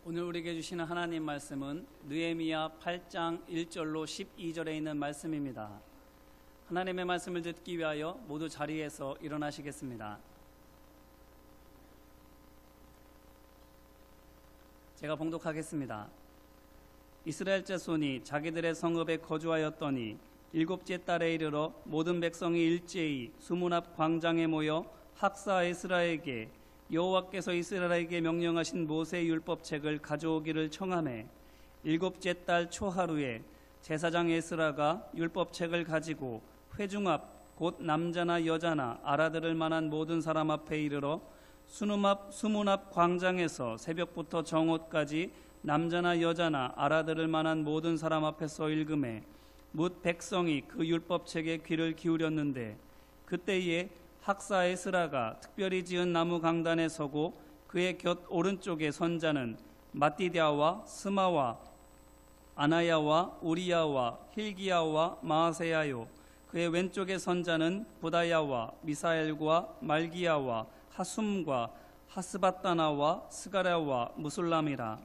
오늘 우리에게 주시는 하나님 말씀은 느헤미야 8장 1절로 12절에 있는 말씀입니다. 하나님의 말씀을 듣기 위하여 모두 자리에서 일어나시겠습니다. 제가 봉독하겠습니다. 이스라엘 자손이 자기들의 성읍에 거주하였더니 일곱째 달에 이르러 모든 백성이 일제히 수문 앞 광장에 모여 학사 에스라에게 여호와께서 이스라엘에게 명령하신 모세의 율법책을 가져오기를 청하매 일곱째 달 초하루에 제사장 에스라가 율법책을 가지고 회중 앞 곧 남자나 여자나 알아들을 만한 모든 사람 앞에 이르러 수문 앞 광장에서 새벽부터 정오까지 남자나 여자나 알아들을 만한 모든 사람 앞에서 읽음에 뭇 백성이 그 율법책에 귀를 기울였는데 그때에 학사 에스라가 특별히 지은 나무 강단에 서고 그의 곁 오른쪽에 선자는 마띠디아와 스마와 아나야와 우리야와 힐기야와 마아세야요 그의 왼쪽에 선자는 부다야와 미사엘과 말기야와 하숨과 하스바따나와 스가랴와 무술람이라.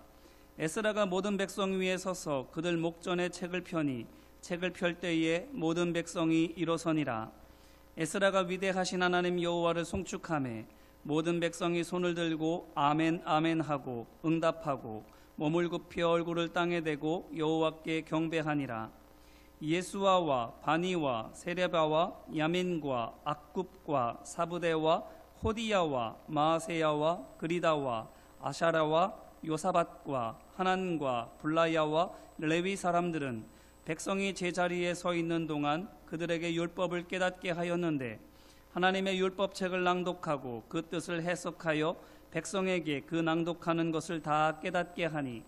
에스라가 모든 백성 위에 서서 그들 목전에 책을 펴니 책을 펼 때에 모든 백성이 일어서니라. 에스라가 위대하신 하나님 여호와를 송축하매 모든 백성이 손을 들고 아멘 아멘 하고 응답하고 몸을 굽혀 얼굴을 땅에 대고 여호와께 경배하니라. 예수아와 바니와 세레바와 야민과 악굽과 사부대와 호디야와 마아세야와 그리다와 아샤라와 요사밧과 하난과 블라야와 레위 사람들은 백성이 제자리에 서 있는 동안 그들에게 율법을 깨닫게 하였는데 하나님의 율법책을 낭독하고 그 뜻을 해석하여 백성에게 그 낭독하는 것을 다 깨닫게 하니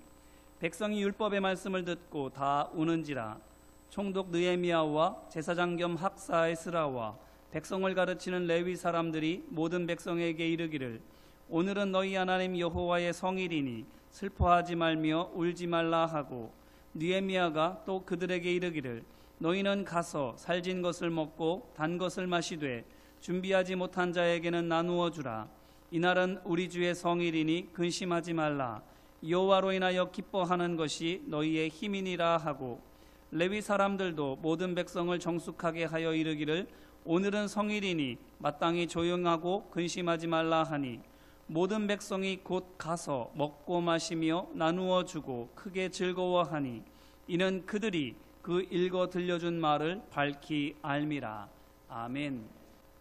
백성이 율법의 말씀을 듣고 다 우는지라. 총독 느헤미야와 제사장 겸 학사 에스라와 백성을 가르치는 레위 사람들이 모든 백성에게 이르기를 오늘은 너희 하나님 여호와의 성일이니 슬퍼하지 말며 울지 말라 하고 느헤미야가 또 그들에게 이르기를 너희는 가서 살진 것을 먹고 단 것을 마시되 준비하지 못한 자에게는 나누어 주라. 이날은 우리 주의 성일이니 근심하지 말라. 여호와로 인하여 기뻐하는 것이 너희의 힘이니라 하고 레위 사람들도 모든 백성을 정숙하게 하여 이르기를 오늘은 성일이니 마땅히 조용하고 근심하지 말라 하니 모든 백성이 곧 가서 먹고 마시며 나누어 주고 크게 즐거워하니 이는 그들이 그 읽어 들려준 말을 밝히 알미라. 아멘.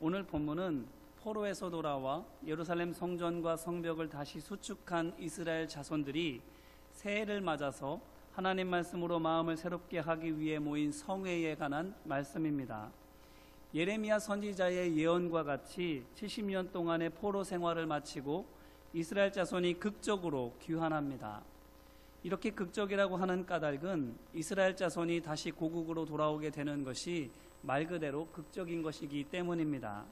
오늘 본문은 포로에서 돌아와 예루살렘 성전과 성벽을 다시 수축한 이스라엘 자손들이 새해를 맞아서 하나님 말씀으로 마음을 새롭게 하기 위해 모인 성회에 관한 말씀입니다. 예레미야 선지자의 예언과 같이 70년 동안의 포로 생활을 마치고 이스라엘 자손이 극적으로 귀환합니다. 이렇게 극적이라고 하는 까닭은 이스라엘 자손이 다시 고국으로 돌아오게 되는 것이 말 그대로 극적인 것이기 때문입니다.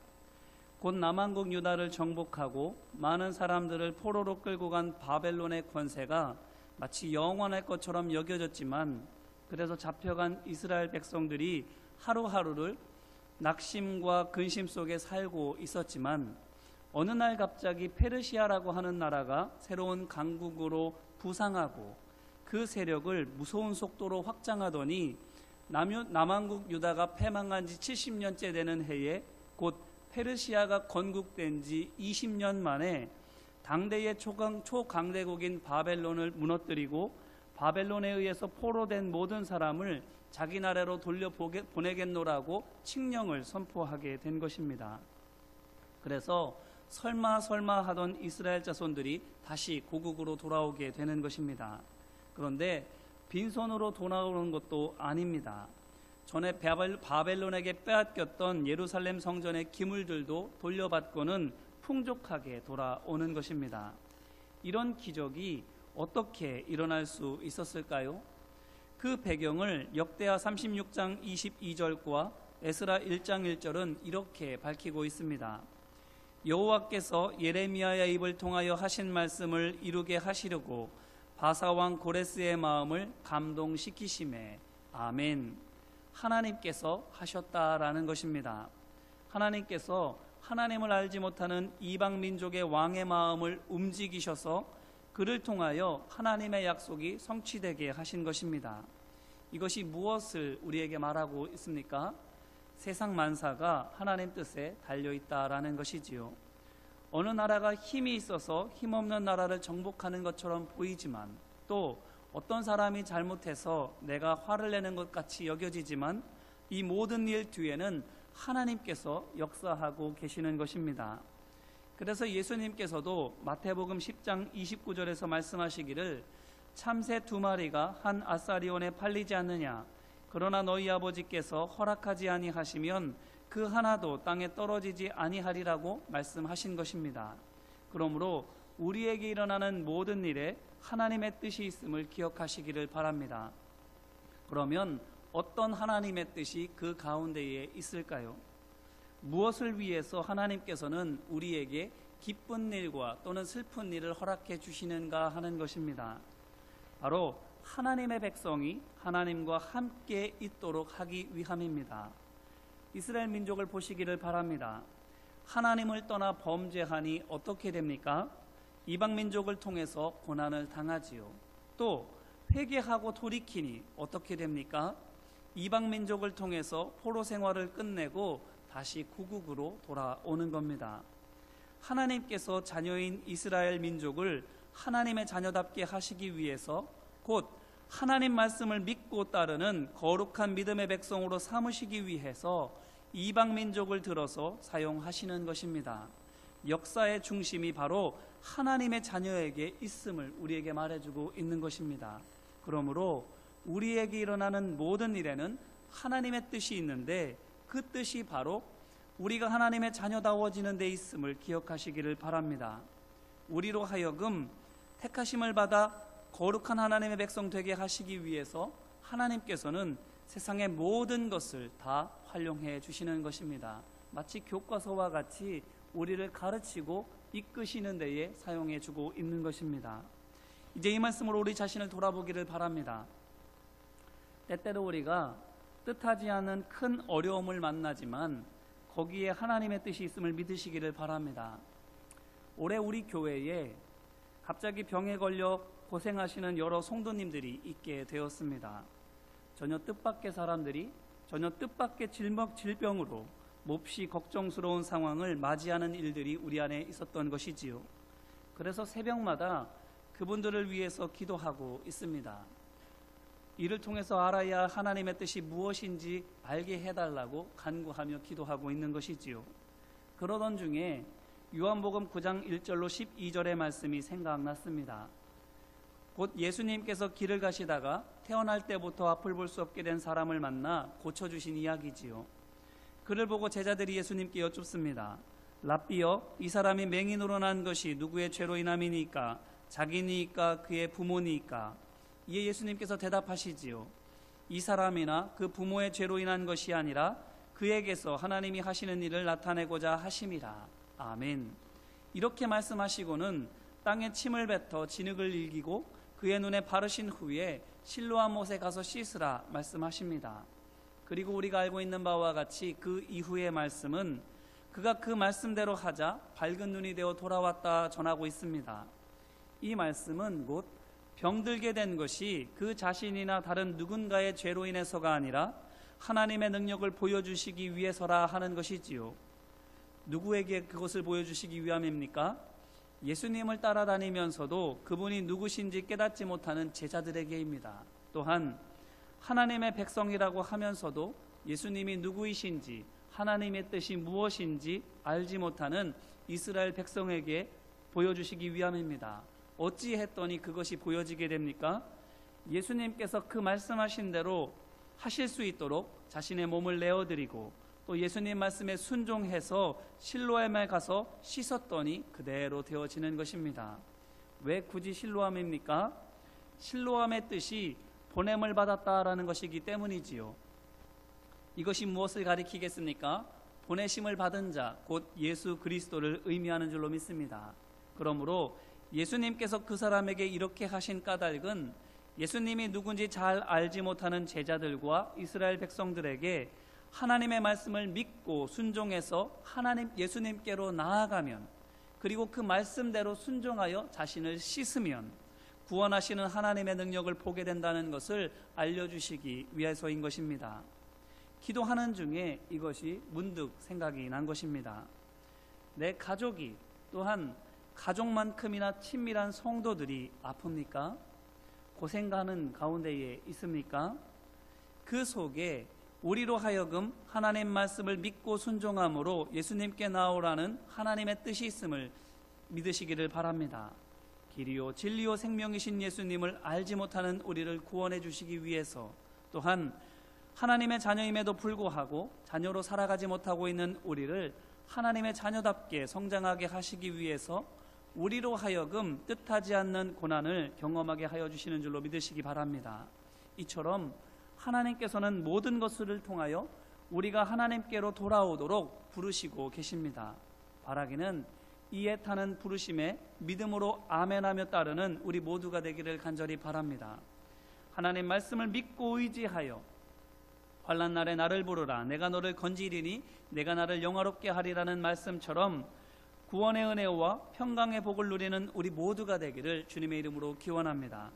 곧 남한국 유다를 정복하고 많은 사람들을 포로로 끌고 간 바벨론의 권세가 마치 영원할 것처럼 여겨졌지만 그래서 잡혀간 이스라엘 백성들이 하루하루를 낙심과 근심 속에 살고 있었지만 어느 날 갑자기 페르시아라고 하는 나라가 새로운 강국으로 부상하고 그 세력을 무서운 속도로 확장하더니 남한국 유다가 패망한 지 70년째 되는 해에 곧 페르시아가 건국된 지 20년 만에 당대의 초강대국인 바벨론을 무너뜨리고 바벨론에 의해서 포로된 모든 사람을 자기 나라로 돌려보내겠노라고 칙령을 선포하게 된 것입니다. 그래서 설마 하던 이스라엘 자손들이 다시 고국으로 돌아오게 되는 것입니다. 그런데 빈손으로 돌아오는 것도 아닙니다. 전에 바벨론에게 빼앗겼던 예루살렘 성전의 기물들도 돌려받고는 풍족하게 돌아오는 것입니다. 이런 기적이 어떻게 일어날 수 있었을까요? 그 배경을 역대하 36장 22절과 에스라 1장 1절은 이렇게 밝히고 있습니다. 여호와께서 예레미야의 입을 통하여 하신 말씀을 이루게 하시려고 바사왕 고레스의 마음을 감동시키심에 아멘. 하나님께서 하셨다라는 것입니다. 하나님께서 하나님을 알지 못하는 이방 민족의 왕의 마음을 움직이셔서 그를 통하여 하나님의 약속이 성취되게 하신 것입니다. 이것이 무엇을 우리에게 말하고 있습니까? 세상 만사가 하나님 뜻에 달려있다라는 것이지요. 어느 나라가 힘이 있어서 힘없는 나라를 정복하는 것처럼 보이지만, 또 어떤 사람이 잘못해서 내가 화를 내는 것 같이 여겨지지만, 이 모든 일 뒤에는 하나님께서 역사하고 계시는 것입니다. 그래서 예수님께서도 마태복음 10장 29절에서 말씀하시기를 참새 2마리가 한 아사리온에 팔리지 않느냐, 그러나 너희 아버지께서 허락하지 아니하시면 그 하나도 땅에 떨어지지 아니하리라고 말씀하신 것입니다. 그러므로 우리에게 일어나는 모든 일에 하나님의 뜻이 있음을 기억하시기를 바랍니다. 그러면 어떤 하나님의 뜻이 그 가운데에 있을까요? 무엇을 위해서 하나님께서는 우리에게 기쁜 일과 또는 슬픈 일을 허락해 주시는가 하는 것입니다. 바로 하나님의 백성이 하나님과 함께 있도록 하기 위함입니다. 이스라엘 민족을 보시기를 바랍니다. 하나님을 떠나 범죄하니 어떻게 됩니까? 이방 민족을 통해서 고난을 당하지요. 또 회개하고 돌이키니 어떻게 됩니까? 이방 민족을 통해서 포로 생활을 끝내고 다시 구국으로 돌아오는 겁니다. 하나님께서 자녀인 이스라엘 민족을 하나님의 자녀답게 하시기 위해서 곧 하나님 말씀을 믿고 따르는 거룩한 믿음의 백성으로 삼으시기 위해서 이방 민족을 들어서 사용하시는 것입니다. 역사의 중심이 바로 하나님의 자녀에게 있음을 우리에게 말해주고 있는 것입니다. 그러므로 우리에게 일어나는 모든 일에는 하나님의 뜻이 있는데, 그 뜻이 바로 우리가 하나님의 자녀다워지는 데 있음을 기억하시기를 바랍니다. 우리로 하여금 택하심을 받아 거룩한 하나님의 백성 되게 하시기 위해서 하나님께서는 세상의 모든 것을 다 활용해 주시는 것입니다. 마치 교과서와 같이 우리를 가르치고 이끄시는 데에 사용해 주고 있는 것입니다. 이제 이 말씀으로 우리 자신을 돌아보기를 바랍니다. 때때로 우리가 뜻하지 않은 큰 어려움을 만나지만 거기에 하나님의 뜻이 있음을 믿으시기를 바랍니다. 올해 우리 교회에 갑자기 병에 걸려 고생하시는 여러 성도님들이 있게 되었습니다. 전혀 뜻밖의 사람들이 전혀 뜻밖의 질병으로 몹시 걱정스러운 상황을 맞이하는 일들이 우리 안에 있었던 것이지요. 그래서 새벽마다 그분들을 위해서 기도하고 있습니다. 이를 통해서 알아야 할 하나님의 뜻이 무엇인지 알게 해달라고 간구하며 기도하고 있는 것이지요. 그러던 중에 요한복음 9장 1절로 12절의 말씀이 생각났습니다. 곧 예수님께서 길을 가시다가 태어날 때부터 앞을 볼 수 없게 된 사람을 만나 고쳐주신 이야기지요. 그를 보고 제자들이 예수님께 여쭙습니다. 랍비여, 이 사람이 맹인으로 난 것이 누구의 죄로 인함이니까? 자기니까 그의 부모니까? 이에 예수님께서 대답하시지요. 이 사람이나 그 부모의 죄로 인한 것이 아니라 그에게서 하나님이 하시는 일을 나타내고자 하심이라. 아멘. 이렇게 말씀하시고는 땅에 침을 뱉어 진흙을 일기고 그의 눈에 바르신 후에 실로암 못에 가서 씻으라 말씀하십니다. 그리고 우리가 알고 있는 바와 같이 그 이후의 말씀은 그가 그 말씀대로 하자 밝은 눈이 되어 돌아왔다 전하고 있습니다. 이 말씀은 곧 병들게 된 것이 그 자신이나 다른 누군가의 죄로 인해서가 아니라 하나님의 능력을 보여주시기 위해서라 하는 것이지요. 누구에게 그것을 보여주시기 위함입니까? 예수님을 따라다니면서도 그분이 누구신지 깨닫지 못하는 제자들에게입니다. 또한 하나님의 백성이라고 하면서도 예수님이 누구이신지 하나님의 뜻이 무엇인지 알지 못하는 이스라엘 백성에게 보여주시기 위함입니다. 어찌했더니 그것이 보여지게 됩니까? 예수님께서 그 말씀하신 대로 하실 수 있도록 자신의 몸을 내어드리고 또 예수님 말씀에 순종해서 실로암에 가서 씻었더니 그대로 되어지는 것입니다. 왜 굳이 실로암입니까? 실로암의 뜻이 보냄을 받았다라는 것이기 때문이지요. 이것이 무엇을 가리키겠습니까? 보내심을 받은 자, 곧 예수 그리스도를 의미하는 줄로 믿습니다. 그러므로 예수님께서 그 사람에게 이렇게 하신 까닭은 예수님이 누군지 잘 알지 못하는 제자들과 이스라엘 백성들에게 하나님의 말씀을 믿고 순종해서 예수님께로 나아가면 그리고 그 말씀대로 순종하여 자신을 씻으면 구원하시는 하나님의 능력을 보게 된다는 것을 알려주시기 위해서인 것입니다. 기도하는 중에 이것이 문득 생각이 난 것입니다. 내 가족이, 또한 가족만큼이나 친밀한 성도들이 아픕니까? 고생가는 가운데에 있습니까? 그 속에 우리로 하여금 하나님 말씀을 믿고 순종함으로 예수님께 나오라는 하나님의 뜻이 있음을 믿으시기를 바랍니다. 길이요 진리요 생명이신 예수님을 알지 못하는 우리를 구원해 주시기 위해서, 또한 하나님의 자녀임에도 불구하고 자녀로 살아가지 못하고 있는 우리를 하나님의 자녀답게 성장하게 하시기 위해서 우리로 하여금 뜻하지 않는 고난을 경험하게 하여 주시는 줄로 믿으시기 바랍니다. 이처럼 하나님께서는 모든 것을 통하여 우리가 하나님께로 돌아오도록 부르시고 계십니다. 바라기는 이에 타는 부르심에 믿음으로 아멘하며 따르는 우리 모두가 되기를 간절히 바랍니다. 하나님 말씀을 믿고 의지하여 환난 날에 나를 부르라, 내가 너를 건지리니 내가 나를 영화롭게 하리라는 말씀처럼 구원의 은혜와 평강의 복을 누리는 우리 모두가 되기를 주님의 이름으로 기원합니다.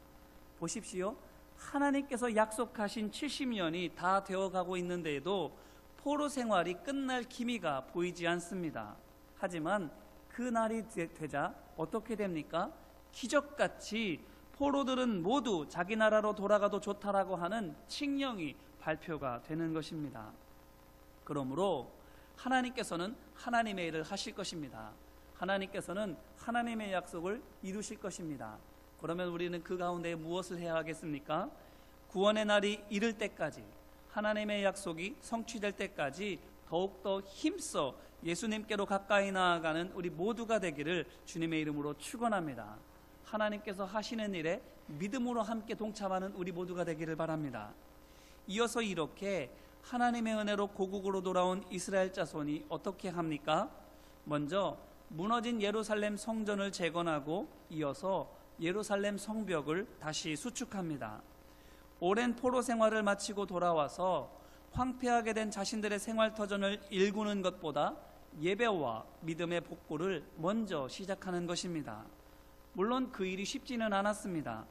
보십시오. 하나님께서 약속하신 70년이 다 되어가고 있는데도 포로 생활이 끝날 기미가 보이지 않습니다. 하지만 그 날이 되자 어떻게 됩니까? 기적같이 포로들은 모두 자기 나라로 돌아가도 좋다라고 하는 칙령이 발표가 되는 것입니다. 그러므로 하나님께서는 하나님의 일을 하실 것입니다. 하나님께서는 하나님의 약속을 이루실 것입니다. 그러면 우리는 그 가운데 무엇을 해야 하겠습니까? 구원의 날이 이를 때까지, 하나님의 약속이 성취될 때까지 더욱더 힘써 예수님께로 가까이 나아가는 우리 모두가 되기를 주님의 이름으로 축원합니다. 하나님께서 하시는 일에 믿음으로 함께 동참하는 우리 모두가 되기를 바랍니다. 이어서 이렇게 하나님의 은혜로 고국으로 돌아온 이스라엘 자손이 어떻게 합니까? 먼저 무너진 예루살렘 성전을 재건하고 이어서 예루살렘 성벽을 다시 수축합니다. 오랜 포로 생활을 마치고 돌아와서 황폐하게 된 자신들의 생활터전을 일구는 것보다 예배와 믿음의 복구를 먼저 시작하는 것입니다. 물론 그 일이 쉽지는 않았습니다.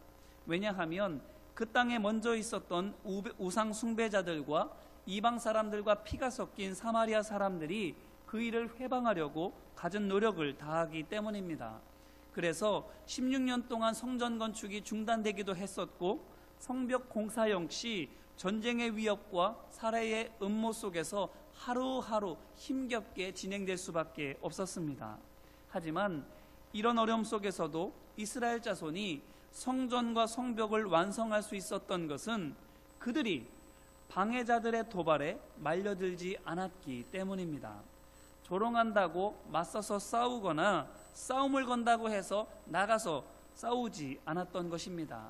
왜냐하면 그 땅에 먼저 있었던 우상 숭배자들과 이방 사람들과 피가 섞인 사마리아 사람들이 그 일을 회방하려고 갖은 노력을 다하기 때문입니다. 그래서 16년 동안 성전 건축이 중단되기도 했었고 성벽 공사 역시 전쟁의 위협과 살해의 음모 속에서 하루하루 힘겹게 진행될 수밖에 없었습니다. 하지만 이런 어려움 속에서도 이스라엘 자손이 성전과 성벽을 완성할 수 있었던 것은 그들이 방해자들의 도발에 말려들지 않았기 때문입니다. 조롱한다고 맞서서 싸우거나 싸움을 건다고 해서 나가서 싸우지 않았던 것입니다.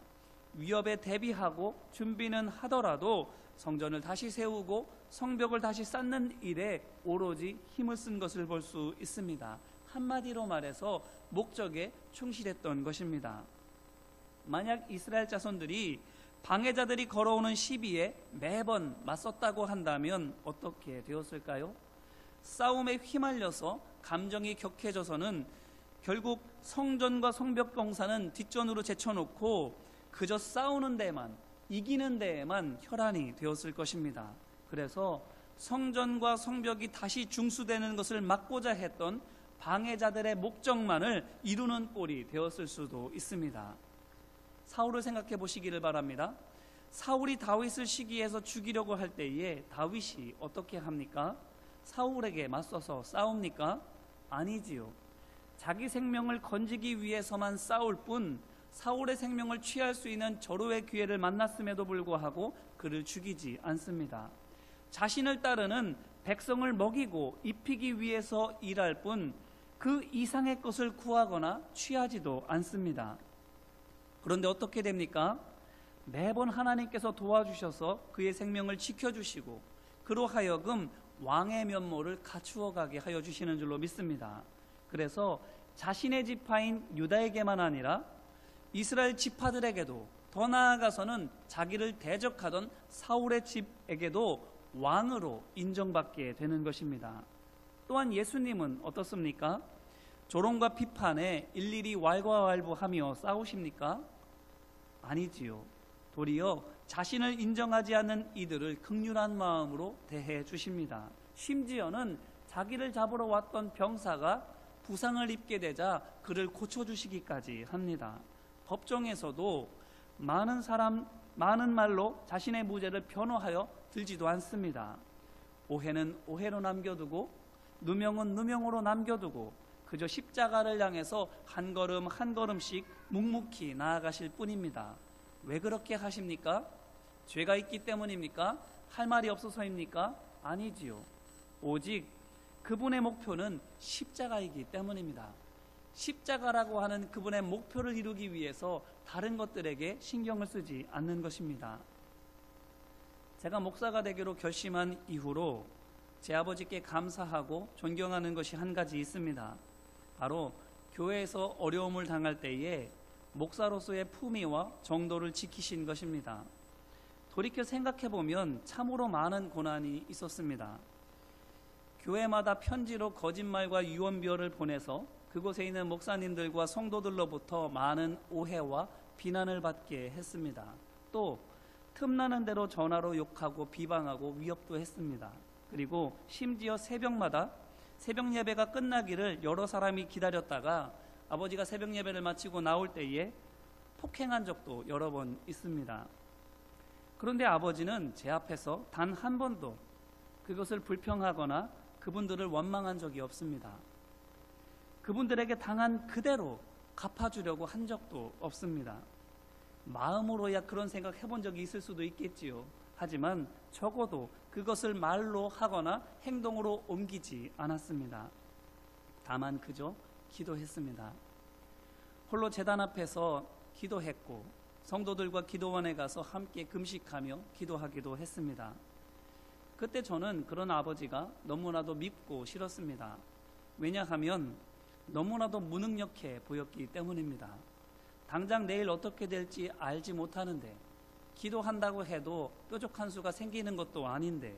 위협에 대비하고 준비는 하더라도 성전을 다시 세우고 성벽을 다시 쌓는 일에 오로지 힘을 쓴 것을 볼 수 있습니다. 한마디로 말해서 목적에 충실했던 것입니다. 만약 이스라엘 자손들이 방해자들이 걸어오는 시비에 매번 맞섰다고 한다면 어떻게 되었을까요? 싸움에 휘말려서 감정이 격해져서는 결국 성전과 성벽 공사는 뒷전으로 제쳐놓고 그저 싸우는 데만, 이기는 데에만 혈안이 되었을 것입니다. 그래서 성전과 성벽이 다시 중수되는 것을 막고자 했던 방해자들의 목적만을 이루는 꼴이 되었을 수도 있습니다. 사울을 생각해 보시기를 바랍니다. 사울이 다윗을 시기해서 죽이려고 할 때에 다윗이 어떻게 합니까? 사울에게 맞서서 싸웁니까? 아니지요. 자기 생명을 건지기 위해서만 싸울 뿐 사울의 생명을 취할 수 있는 절호의 기회를 만났음에도 불구하고 그를 죽이지 않습니다. 자신을 따르는 백성을 먹이고 입히기 위해서 일할 뿐 그 이상의 것을 구하거나 취하지도 않습니다. 그런데 어떻게 됩니까? 매번 하나님께서 도와주셔서 그의 생명을 지켜주시고 그로 하여금 왕의 면모를 갖추어가게 하여 주시는 줄로 믿습니다. 그래서 자신의 지파인 유다에게만 아니라 이스라엘 지파들에게도, 더 나아가서는 자기를 대적하던 사울의 집에게도 왕으로 인정받게 되는 것입니다. 또한 예수님은 어떻습니까? 조롱과 비판에 일일이 왈가왈부하며 싸우십니까? 아니지요. 도리어 자신을 인정하지 않는 이들을 긍휼한 마음으로 대해 주십니다. 심지어는 자기를 잡으러 왔던 병사가 부상을 입게 되자 그를 고쳐주시기까지 합니다. 법정에서도 많은 말로 자신의 무죄를 변호하여 들지도 않습니다. 오해는 오해로 남겨두고 누명은 누명으로 남겨두고 그저 십자가를 향해서 한 걸음 한 걸음씩 묵묵히 나아가실 뿐입니다. 왜 그렇게 하십니까? 죄가 있기 때문입니까? 할 말이 없어서입니까? 아니지요. 오직 그분의 목표는 십자가이기 때문입니다. 십자가라고 하는 그분의 목표를 이루기 위해서 다른 것들에게 신경을 쓰지 않는 것입니다. 제가 목사가 되기로 결심한 이후로 제 아버지께 감사하고 존경하는 것이 한 가지 있습니다. 바로 교회에서 어려움을 당할 때에 목사로서의 품위와 정도를 지키신 것입니다. 돌이켜 생각해보면 참으로 많은 고난이 있었습니다. 교회마다 편지로 거짓말과 유언비어를 보내서 그곳에 있는 목사님들과 성도들로부터 많은 오해와 비난을 받게 했습니다. 또 틈나는 대로 전화로 욕하고 비방하고 위협도 했습니다. 그리고 심지어 새벽마다 새벽 예배가 끝나기를 여러 사람이 기다렸다가 아버지가 새벽 예배를 마치고 나올 때에 폭행한 적도 여러 번 있습니다. 그런데 아버지는 제 앞에서 단 한 번도 그것을 불평하거나 그분들을 원망한 적이 없습니다. 그분들에게 당한 그대로 갚아주려고 한 적도 없습니다. 마음으로야 그런 생각 해본 적이 있을 수도 있겠지요. 하지만 적어도 그것을 말로 하거나 행동으로 옮기지 않았습니다. 다만 그저 기도했습니다. 홀로 제단 앞에서 기도했고 성도들과 기도원에 가서 함께 금식하며 기도하기도 했습니다. 그때 저는 그런 아버지가 너무나도 밉고 싫었습니다. 왜냐하면 너무나도 무능력해 보였기 때문입니다. 당장 내일 어떻게 될지 알지 못하는데 기도한다고 해도 뾰족한 수가 생기는 것도 아닌데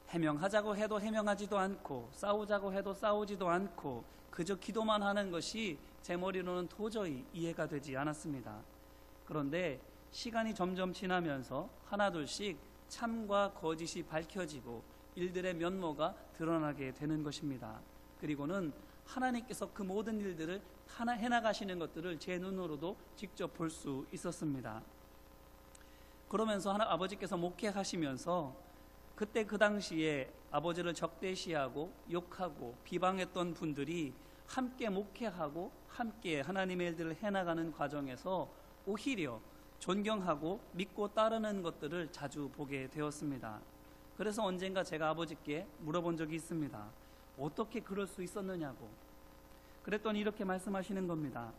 해명하자고 해도 해명하지도 않고 싸우자고 해도 싸우지도 않고 그저 기도만 하는 것이 제 머리로는 도저히 이해가 되지 않았습니다. 그런데 시간이 점점 지나면서 하나둘씩 참과 거짓이 밝혀지고 일들의 면모가 드러나게 되는 것입니다. 그리고는 하나님께서 그 모든 일들을 하나 해나가시는 것들을 제 눈으로도 직접 볼 수 있었습니다. 그러면서 아버지께서 목회하시면서 그때 그 당시에 아버지를 적대시하고 욕하고 비방했던 분들이 함께 목회하고 함께 하나님의 일들을 해나가는 과정에서 오히려 존경하고 믿고 따르는 것들을 자주 보게 되었습니다. 그래서 언젠가 제가 아버지께 물어본 적이 있습니다. 어떻게 그럴 수 있었느냐고. 그랬더니 이렇게 말씀하시는 겁니다.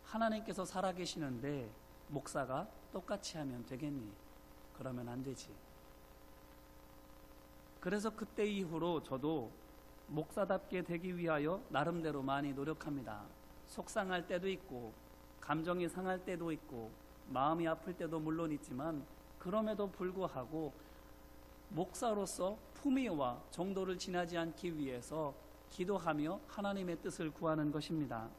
하나님께서 살아계시는데 목사가 똑같이 하면 되겠니? 그러면 안 되지. 그래서 그때 이후로 저도 목사답게 되기 위하여 나름대로 많이 노력합니다. 속상할 때도 있고 감정이 상할 때도 있고 마음이 아플 때도 물론 있지만 그럼에도 불구하고 목사로서 품위와 정도를 지나지 않기 위해서 기도하며 하나님의 뜻을 구하는 것입니다.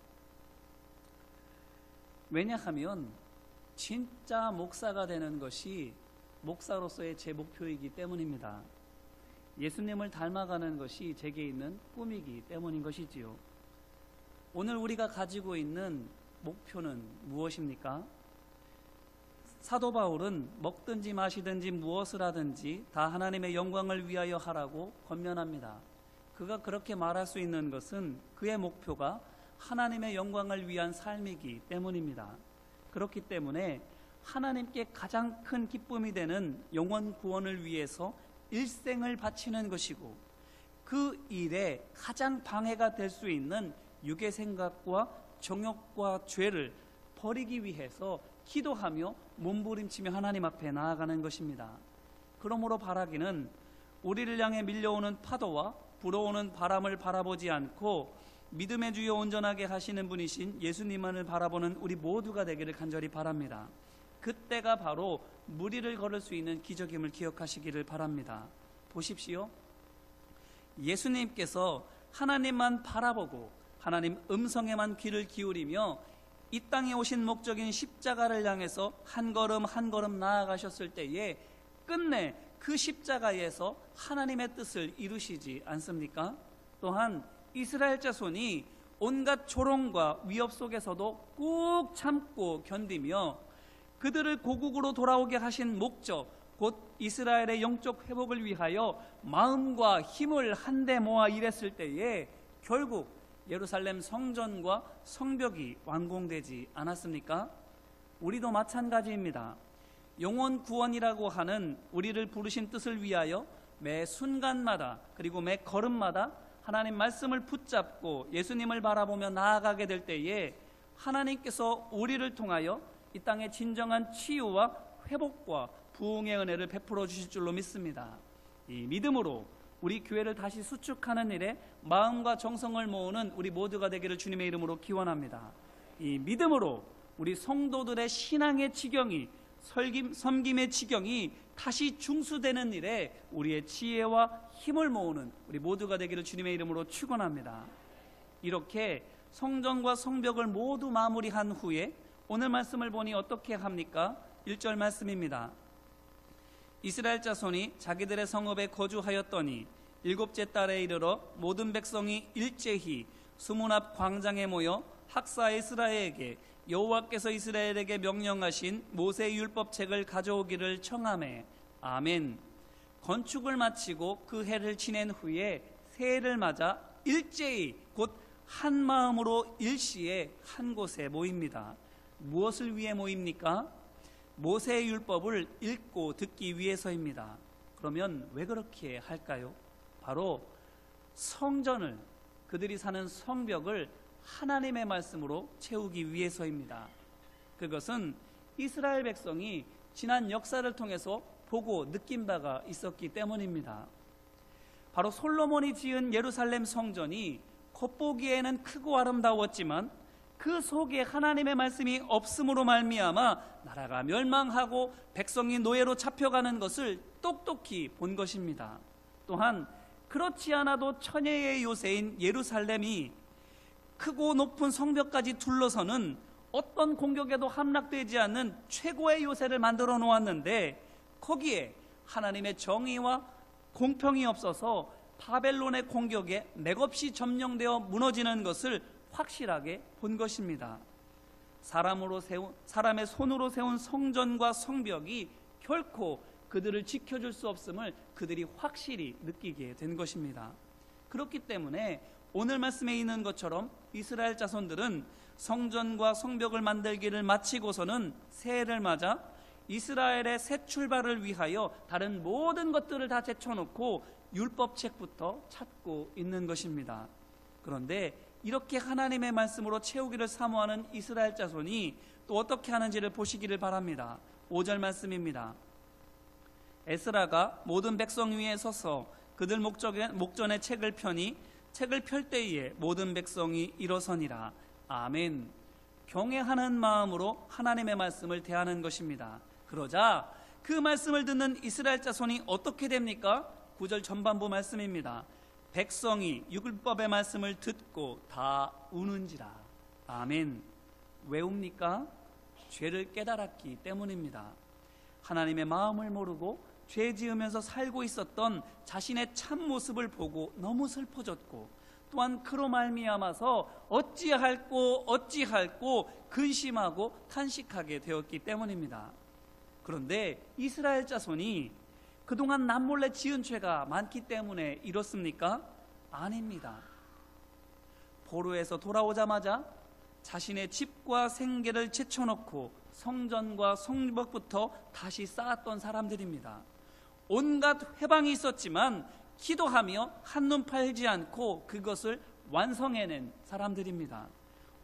왜냐하면 진짜 목사가 되는 것이 목사로서의 제 목표이기 때문입니다. 예수님을 닮아가는 것이 제게 있는 꿈이기 때문인 것이지요. 오늘 우리가 가지고 있는 목표는 무엇입니까? 사도 바울은 먹든지 마시든지 무엇을 하든지 다 하나님의 영광을 위하여 하라고 권면합니다. 그가 그렇게 말할 수 있는 것은 그의 목표가 하나님의 영광을 위한 삶이기 때문입니다. 그렇기 때문에 하나님께 가장 큰 기쁨이 되는 영혼 구원을 위해서 일생을 바치는 것이고 그 일에 가장 방해가 될 수 있는 육의 생각과 정욕과 죄를 버리기 위해서 기도하며 몸부림치며 하나님 앞에 나아가는 것입니다. 그러므로 바라기는 우리를 향해 밀려오는 파도와 불어오는 바람을 바라보지 않고 믿음의 주여 온전하게 하시는 분이신 예수님만을 바라보는 우리 모두가 되기를 간절히 바랍니다. 그때가 바로 무리를 걸을 수 있는 기적임을 기억하시기를 바랍니다. 보십시오. 예수님께서 하나님만 바라보고 하나님 음성에만 귀를 기울이며 이 땅에 오신 목적인 십자가를 향해서 한 걸음 한 걸음 나아가셨을 때에 끝내 그 십자가에서 하나님의 뜻을 이루시지 않습니까? 또한 이스라엘 자손이 온갖 조롱과 위협 속에서도 꾹 참고 견디며 그들을 고국으로 돌아오게 하신 목적, 곧 이스라엘의 영적 회복을 위하여 마음과 힘을 한데 모아 일했을 때에 결국 예루살렘 성전과 성벽이 완공되지 않았습니까? 우리도 마찬가지입니다. 영혼 구원이라고 하는 우리를 부르신 뜻을 위하여 매 순간마다 그리고 매 걸음마다 하나님 말씀을 붙잡고 예수님을 바라보며 나아가게 될 때에 하나님께서 우리를 통하여 이 땅의 진정한 치유와 회복과 부흥의 은혜를 베풀어 주실 줄로 믿습니다. 이 믿음으로 우리 교회를 다시 수축하는 일에 마음과 정성을 모으는 우리 모두가 되기를 주님의 이름으로 기원합니다. 이 믿음으로 우리 성도들의 신앙의 지경이 섬김의 지경이 다시 중수되는 일에 우리의 지혜와 힘을 모으는 우리 모두가 되기를 주님의 이름으로 축원합니다. 이렇게 성전과 성벽을 모두 마무리한 후에 오늘 말씀을 보니 어떻게 합니까? 1절 말씀입니다. 이스라엘 자손이 자기들의 성읍에 거주하였더니 7째 달에 이르러 모든 백성이 일제히 수문 앞 광장에 모여 학사 에스라에게 여호와께서 이스라엘에게 명령하신 모세의 율법책을 가져오기를 청하매 아멘. 건축을 마치고 그 해를 지낸 후에 새해를 맞아 일제히 곧 한 마음으로 일시에 한 곳에 모입니다. 무엇을 위해 모입니까? 모세의 율법을 읽고 듣기 위해서입니다. 그러면 왜 그렇게 할까요? 바로 성전을, 그들이 사는 성벽을 하나님의 말씀으로 채우기 위해서입니다. 그것은 이스라엘 백성이 지난 역사를 통해서 보고 느낀 바가 있었기 때문입니다. 바로 솔로몬이 지은 예루살렘 성전이 겉보기에는 크고 아름다웠지만 그 속에 하나님의 말씀이 없음으로 말미암아 나라가 멸망하고 백성이 노예로 잡혀가는 것을 똑똑히 본 것입니다. 또한 그렇지 않아도 천혜의 요새인 예루살렘이 크고 높은 성벽까지 둘러서는 어떤 공격에도 함락되지 않는 최고의 요새를 만들어 놓았는데 거기에 하나님의 정의와 공평이 없어서 바벨론의 공격에 맥없이 점령되어 무너지는 것을 확실하게 본 것입니다. 사람의 손으로 세운 성전과 성벽이 결코 그들을 지켜줄 수 없음을 그들이 확실히 느끼게 된 것입니다. 그렇기 때문에 오늘 말씀에 있는 것처럼 이스라엘 자손들은 성전과 성벽을 만들기를 마치고서는 새해를 맞아 이스라엘의 새 출발을 위하여 다른 모든 것들을 다 제쳐놓고 율법책부터 찾고 있는 것입니다. 그런데 이렇게 하나님의 말씀으로 채우기를 사모하는 이스라엘 자손이 또 어떻게 하는지를 보시기를 바랍니다. 5절 말씀입니다. 에스라가 모든 백성 위에 서서 그들 목전에 책을 펴니 책을 펼 때에 모든 백성이 일어서니라. 아멘. 경외하는 마음으로 하나님의 말씀을 대하는 것입니다. 그러자 그 말씀을 듣는 이스라엘 자손이 어떻게 됩니까? 9절 전반부 말씀입니다. 백성이 율법의 말씀을 듣고 다 우는지라. 아멘. 왜 웁니까? 죄를 깨달았기 때문입니다. 하나님의 마음을 모르고 죄 지으면서 살고 있었던 자신의 참 모습을 보고 너무 슬퍼졌고 또한 그로 말미암아서 어찌할꼬 근심하고 탄식하게 되었기 때문입니다. 그런데 이스라엘 자손이 그동안 남몰래 지은 죄가 많기 때문에 이렇습니까? 아닙니다. 포로에서 돌아오자마자 자신의 집과 생계를 제쳐놓고 성전과 성벽부터 다시 쌓았던 사람들입니다. 온갖 회방이 있었지만 기도하며 한눈 팔지 않고 그것을 완성해낸 사람들입니다.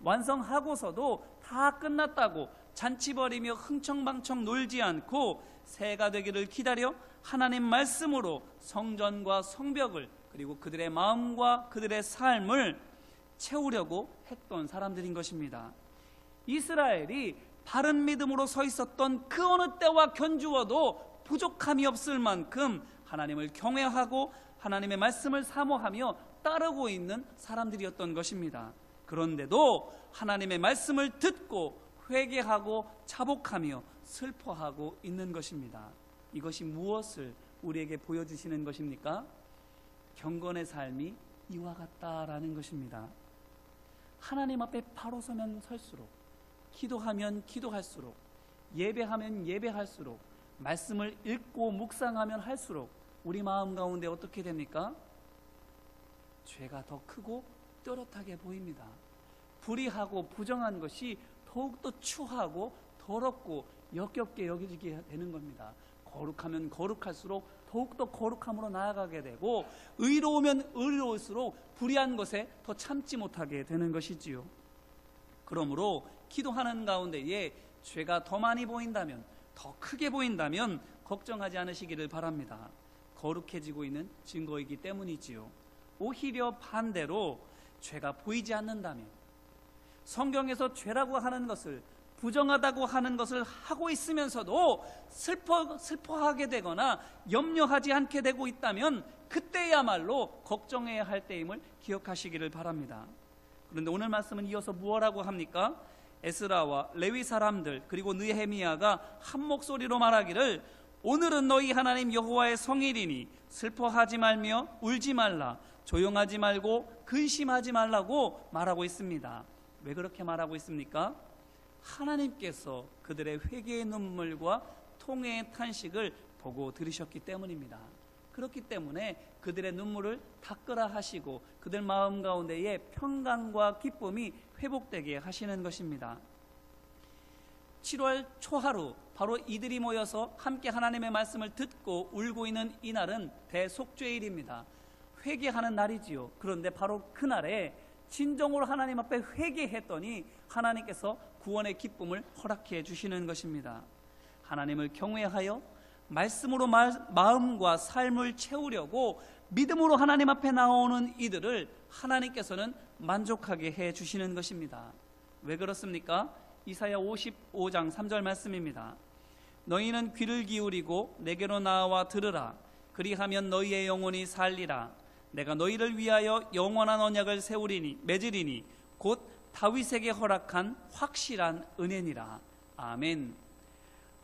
완성하고서도 다 끝났다고 잔치 벌이며 흥청망청 놀지 않고 새해가 되기를 기다려 하나님 말씀으로 성전과 성벽을 그리고 그들의 마음과 그들의 삶을 채우려고 했던 사람들인 것입니다. 이스라엘이 바른 믿음으로 서 있었던 그 어느 때와 견주어도 부족함이 없을 만큼 하나님을 경외하고 하나님의 말씀을 사모하며 따르고 있는 사람들이었던 것입니다. 그런데도 하나님의 말씀을 듣고 회개하고 자복하며 슬퍼하고 있는 것입니다. 이것이 무엇을 우리에게 보여주시는 것입니까? 경건의 삶이 이와 같다라는 것입니다. 하나님 앞에 바로 서면 설수록, 기도하면 기도할수록, 예배하면 예배할수록, 말씀을 읽고 묵상하면 할수록 우리 마음 가운데 어떻게 됩니까? 죄가 더 크고 또렷하게 보입니다. 불의하고 부정한 것이 더욱더 추하고 더럽고 역겹게 여겨지게 되는 겁니다. 거룩하면 거룩할수록 더욱더 거룩함으로 나아가게 되고, 의로우면 의로울수록 불의한 것에 더 참지 못하게 되는 것이지요. 그러므로 기도하는 가운데에 죄가 더 많이 보인다면, 더 크게 보인다면 걱정하지 않으시기를 바랍니다. 거룩해지고 있는 증거이기 때문이지요. 오히려 반대로 죄가 보이지 않는다면, 성경에서 죄라고 하는 것을, 부정하다고 하는 것을 하고 있으면서도 슬퍼하게 되거나 염려하지 않게 되고 있다면 그때야말로 걱정해야 할 때임을 기억하시기를 바랍니다. 그런데 오늘 말씀은 이어서 무엇라고 합니까? 에스라와 레위 사람들 그리고 느헤미야가 한 목소리로 말하기를, 오늘은 너희 하나님 여호와의 성일이니 슬퍼하지 말며 울지 말라, 조용하지 말고 근심하지 말라고 말하고 있습니다. 왜 그렇게 말하고 있습니까? 하나님께서 그들의 회개의 눈물과 통회의 탄식을 보고 들으셨기 때문입니다. 그렇기 때문에 그들의 눈물을 닦으라 하시고 그들 마음 가운데에 평강과 기쁨이 회복되게 하시는 것입니다. 7월 초하루, 바로 이들이 모여서 함께 하나님의 말씀을 듣고 울고 있는 이날은 대속죄일입니다. 회개하는 날이지요. 그런데 바로 그날에 진정으로 하나님 앞에 회개했더니 하나님께서 구원의 기쁨을 허락해 주시는 것입니다. 하나님을 경외하여 말씀으로 마음과 삶을 채우려고 믿음으로 하나님 앞에 나오는 이들을 하나님께서는 만족하게 해 주시는 것입니다. 왜 그렇습니까? 이사야 55장 3절 말씀입니다. 너희는 귀를 기울이고 내게로 나와 들으라. 그리하면 너희의 영혼이 살리라. 내가 너희를 위하여 영원한 언약을 세우리니 맺으리니 곧 다윗에게 허락한 확실한 은혜니라. 아멘.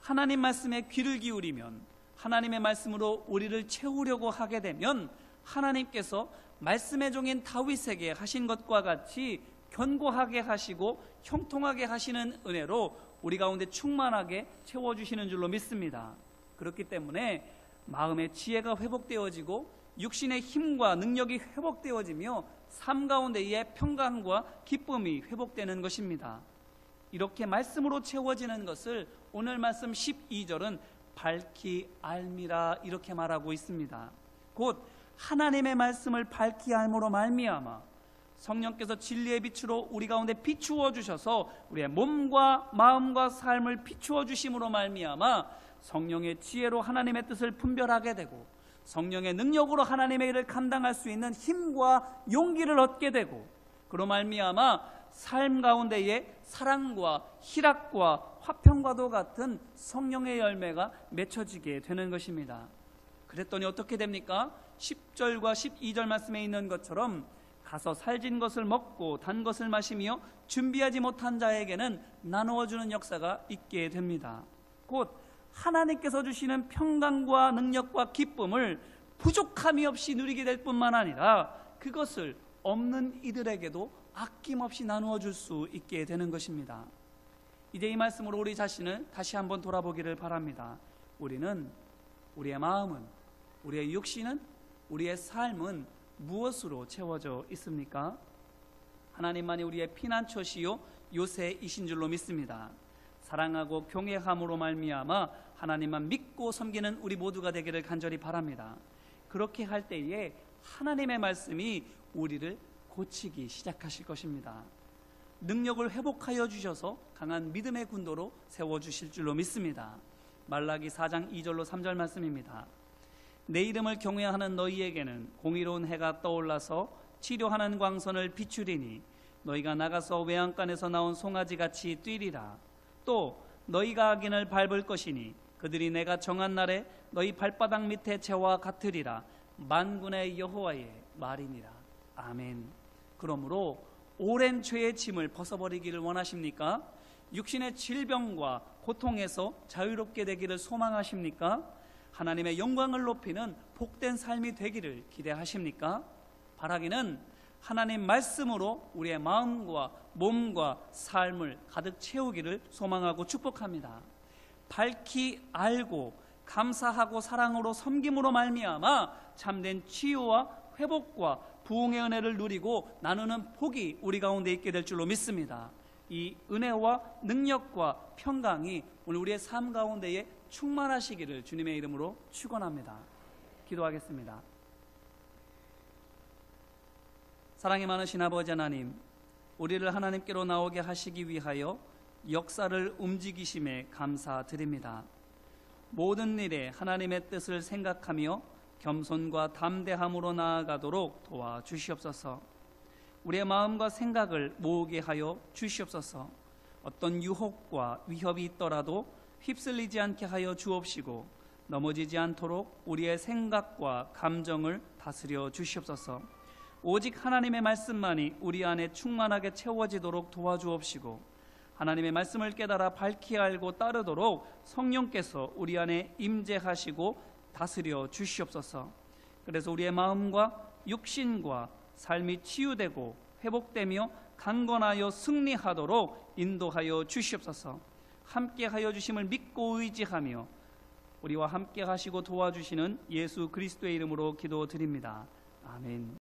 하나님 말씀에 귀를 기울이면, 하나님의 말씀으로 우리를 채우려고 하게 되면 하나님께서 말씀의 종인 다윗에게 하신 것과 같이 견고하게 하시고 형통하게 하시는 은혜로 우리 가운데 충만하게 채워주시는 줄로 믿습니다. 그렇기 때문에 마음의 지혜가 회복되어지고 육신의 힘과 능력이 회복되어지며 삶 가운데의 평강과 기쁨이 회복되는 것입니다. 이렇게 말씀으로 채워지는 것을 오늘 말씀 12절은 밝히 알미라 이렇게 말하고 있습니다. 곧 하나님의 말씀을 밝히 알므로 말미암아 성령께서 진리의 빛으로 우리 가운데 비추어 주셔서 우리의 몸과 마음과 삶을 비추어 주심으로 말미암아 성령의 지혜로 하나님의 뜻을 분별하게 되고 성령의 능력으로 하나님의 일을 감당할 수 있는 힘과 용기를 얻게 되고, 그로 말미암아 삶 가운데에 사랑과 희락과 화평과도 같은 성령의 열매가 맺혀지게 되는 것입니다. 그랬더니 어떻게 됩니까? 10절과 12절 말씀에 있는 것처럼 가서 살진 것을 먹고 단 것을 마시며 준비하지 못한 자에게는 나누어주는 역사가 있게 됩니다. 곧 하나님께서 주시는 평강과 능력과 기쁨을 부족함이 없이 누리게 될 뿐만 아니라 그것을 없는 이들에게도 아낌없이 나누어 줄 수 있게 되는 것입니다. 이제 이 말씀으로 우리 자신을 다시 한번 돌아보기를 바랍니다. 우리는, 우리의 마음은, 우리의 육신은, 우리의 삶은 무엇으로 채워져 있습니까? 하나님만이 우리의 피난처시요 요새이신 줄로 믿습니다. 사랑하고 경외함으로 말미암아 하나님만 믿고 섬기는 우리 모두가 되기를 간절히 바랍니다. 그렇게 할 때에 하나님의 말씀이 우리를 고치기 시작하실 것입니다. 능력을 회복하여 주셔서 강한 믿음의 군도로 세워주실 줄로 믿습니다. 말라기 4장 2절로 3절 말씀입니다. 내 이름을 경외하는 너희에게는 공의로운 해가 떠올라서 치료하는 광선을 비추리니 너희가 나가서 외양간에서 나온 송아지같이 뛰리라. 또 너희가 악인을 밟을 것이니 그들이 내가 정한 날에 너희 발바닥 밑에 재와 같으리라. 만군의 여호와의 말이니라. 아멘. 그러므로 오랜 죄의 짐을 벗어버리기를 원하십니까? 육신의 질병과 고통에서 자유롭게 되기를 소망하십니까? 하나님의 영광을 높이는 복된 삶이 되기를 기대하십니까? 바라기는 하나님 말씀으로 우리의 마음과 몸과 삶을 가득 채우기를 소망하고 축복합니다. 밝히 알고 감사하고 사랑으로 섬김으로 말미암아 참된 치유와 회복과 부흥의 은혜를 누리고 나누는 복이 우리 가운데 있게 될 줄로 믿습니다. 이 은혜와 능력과 평강이 오늘 우리의 삶 가운데에 충만하시기를 주님의 이름으로 축원합니다. 기도하겠습니다. 사랑이 많으신 아버지 하나님, 우리를 하나님께로 나오게 하시기 위하여 역사를 움직이심에 감사드립니다. 모든 일에 하나님의 뜻을 생각하며 겸손과 담대함으로 나아가도록 도와주시옵소서. 우리의 마음과 생각을 모으게 하여 주시옵소서. 어떤 유혹과 위협이 있더라도 휩쓸리지 않게 하여 주옵시고 넘어지지 않도록 우리의 생각과 감정을 다스려 주시옵소서. 오직 하나님의 말씀만이 우리 안에 충만하게 채워지도록 도와주옵시고 하나님의 말씀을 깨달아 밝히 알고 따르도록 성령께서 우리 안에 임재하시고 다스려 주시옵소서. 그래서 우리의 마음과 육신과 삶이 치유되고 회복되며 강건하여 승리하도록 인도하여 주시옵소서. 함께하여 주심을 믿고 의지하며 우리와 함께 하시고 도와주시는 예수 그리스도의 이름으로 기도드립니다. 아멘.